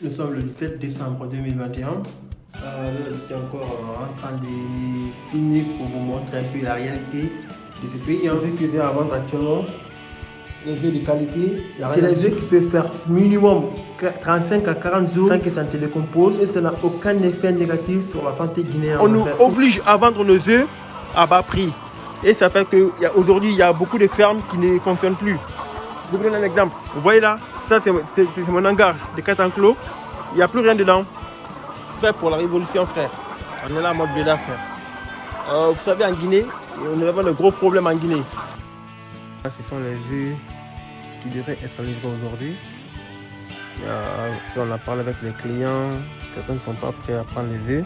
Nous sommes le 7 décembre 2021. J'étais encore en train de filmer pour vous montrer un peu la réalité de ce pays. Les œufs que j'ai à vendre actuellement, les œufs de qualité, c'est les œufs qui peuvent faire minimum 35 à 40 jours sans que ça ne se décompose et ça n'a aucun effet négatif sur la santé guinéenne. On nous oblige à vendre nos œufs à bas prix et ça fait qu'aujourd'hui il y a beaucoup de fermes qui ne fonctionnent plus. Je vous donne un exemple. Vous voyez là, ça c'est mon hangar de 4 enclos. Il n'y a plus rien dedans. Frère, pour la révolution, frère. On est là en mode Béda, frère. Vous savez, en Guinée, on avait de gros problèmes en Guinée. Là, ce sont les œufs qui devraient être livrés aujourd'hui. On a parlé avec les clients. Certains ne sont pas prêts à prendre les œufs.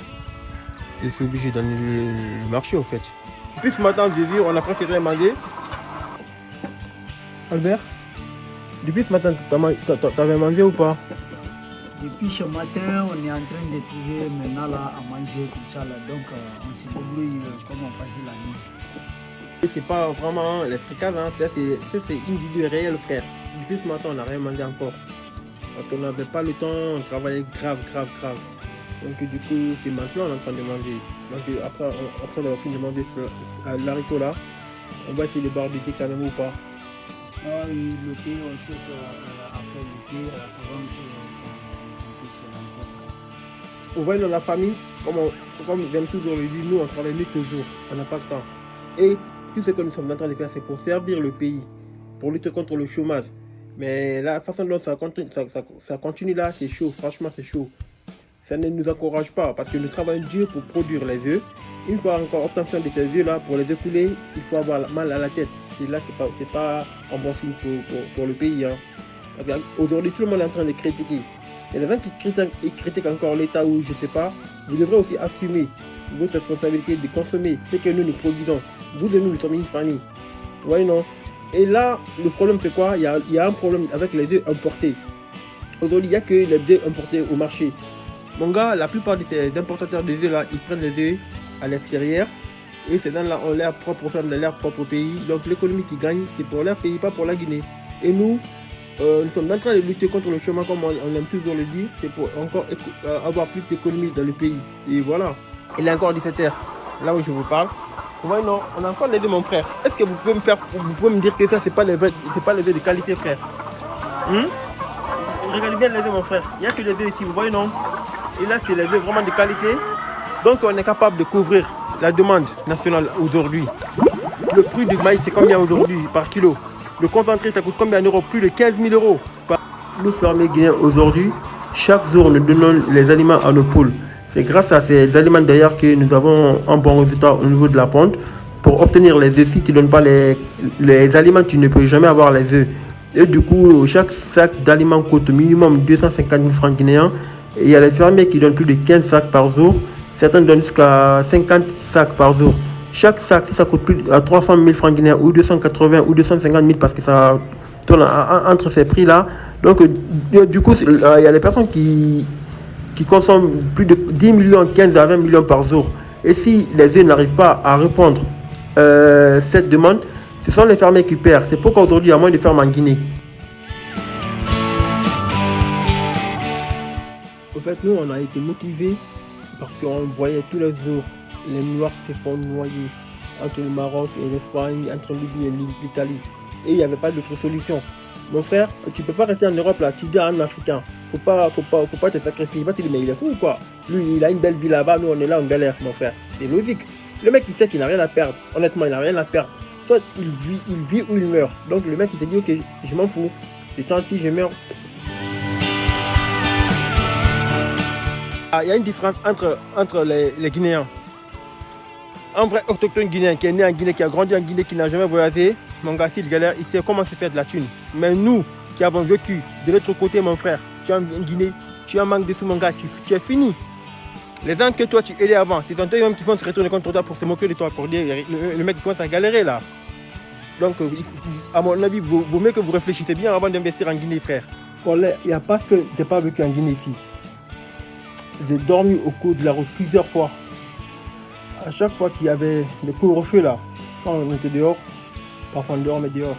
Je suis obligé d'annuler le marché, au fait. Depuis ce matin, j'ai vu, on a préféré manger. Albert, depuis ce matin, t'avais mangé ou pas? Depuis ce matin, on est en train de trouver maintenant là à manger comme ça là. Donc on se débrouille comme on faisait la nuit. C'est pas vraiment les fricases, hein. C'est une vidéo réelle, frère. Depuis ce matin, on n'a rien mangé encore. Parce qu'on n'avait pas le temps, on travaillait grave. Donc du coup, c'est maintenant on est en train de manger. Donc après avoir fini de manger l'haricot là, on va essayer de boire du thé quand même ou pas. Ah oui, le thé, on sait ça après le thé, avant que on voit dans la famille, comme j'aime toujours le dire, nous on travaille mieux toujours, on n'a pas le temps. Et tout ce que nous sommes en train de faire, c'est pour servir le pays, pour lutter contre le chômage. Mais la façon dont ça continue là, c'est chaud, franchement c'est chaud. Ça ne nous encourage pas parce que nous travaillons dur pour produire les œufs. Une fois encore obtention de ces œufs là, pour les écouler, il faut avoir mal à la tête. Et là, c'est pas un bon signe pour le pays. Hein. Aujourd'hui, tout le monde est en train de critiquer. Il y a des gens qui critiquent encore l'État ou je ne sais pas. Vous devrez aussi assumer votre responsabilité de consommer ce que nous produisons. Vous et nous sommes une famille. Vous voyez, non? Et là, le problème c'est quoi? Il y a un problème avec les œufs importés. Aujourd'hui, il n'y a que les œufs importés au marché. Mon gars, la plupart de ces importateurs de œufs là, ils prennent les œufs à l'extérieur. Et c'est dans leur propre ferme, dans leur propre pays. Donc l'économie qui gagne, c'est pour leur pays, pas pour la Guinée. Et nous sommes en train de lutter contre le chômage, comme on aime toujours le dire. C'est pour encore avoir plus d'économie dans le pays. Et voilà. Il est encore 17h, là où je vous parle. Vous voyez, non, on a encore les œufs, mon frère. Est-ce que vous pouvez me dire que ça, c'est pas les œufs de qualité, frère? Regardez bien les œufs, mon frère. Il n'y a que les œufs ici, vous voyez, non? Et là, c'est les œufs vraiment de qualité. Donc, on est capable de couvrir la demande nationale aujourd'hui. Le prix du maïs, c'est combien aujourd'hui par kilo? Le concentré, ça coûte combien d'euros? Plus de 15 000 euros. Nous, fermiers guinéens, aujourd'hui, chaque jour, nous donnons les aliments à nos poules. C'est grâce à ces aliments d'ailleurs que nous avons un bon résultat au niveau de la ponte. Pour obtenir les œufs, si tu ne donnes pas les aliments, tu ne peux jamais avoir les œufs. Et du coup, chaque sac d'aliments coûte au minimum 250 000 francs guinéens. Et il y a les fermiers qui donnent plus de 15 sacs par jour. Certains donnent jusqu'à 50 sacs par jour. Chaque sac, ça coûte plus à 300 000 francs guinéens ou 280 ou 250 000 parce que ça tourne entre ces prix-là. Donc, du coup, il y a des personnes qui consomment plus de 10 millions, 15 à 20 millions par jour. Et si les œufs n'arrivent pas à répondre cette demande, ce sont les fermiers qui perdent. C'est pourquoi aujourd'hui, il y a moins de fermes en Guinée. En fait, nous, on a été motivés parce qu'on voyait tous les jours les Noirs se font noyer entre le Maroc et l'Espagne, entre Libye et l'Italie. Et il n'y avait pas d'autre solution. Mon frère, tu ne peux pas rester en Europe là, tu dis à un Africain. Faut pas te sacrifier. Il va te dire, mais il est fou ou quoi? Lui, il a une belle vie là-bas, nous on est là, on galère, mon frère. C'est logique. Le mec, il sait qu'il n'a rien à perdre. Honnêtement, il n'a rien à perdre. Soit il vit ou il meurt. Donc le mec, il s'est dit, ok, je m'en fous. Et tant pis, je meurs. Il y a une différence entre les Guinéens. Un vrai autochtone guinéen qui est né en Guinée, qui a grandi en Guinée, qui n'a jamais voyagé, mon gars, s'il galère, il sait comment se faire de la thune. Mais nous, qui avons vécu de l'autre côté, mon frère, tu es en Guinée, tu as un manque de sous, mon gars, tu es fini. Les gens que toi, tu aidais avant, c'est eux même qui vont se retourner contre toi pour se moquer de toi, pour dire, le mec, il commence à galérer là. Donc, à mon avis, vaut mieux que vous réfléchissez bien avant d'investir en Guinée, frère. Il n'y a pas ce que je n'ai pas vécu en Guinée ici. J'ai dormi au cours de la route plusieurs fois. À chaque fois qu'il y avait le couvre-feu là, quand on était dehors, parfois on dormait dehors.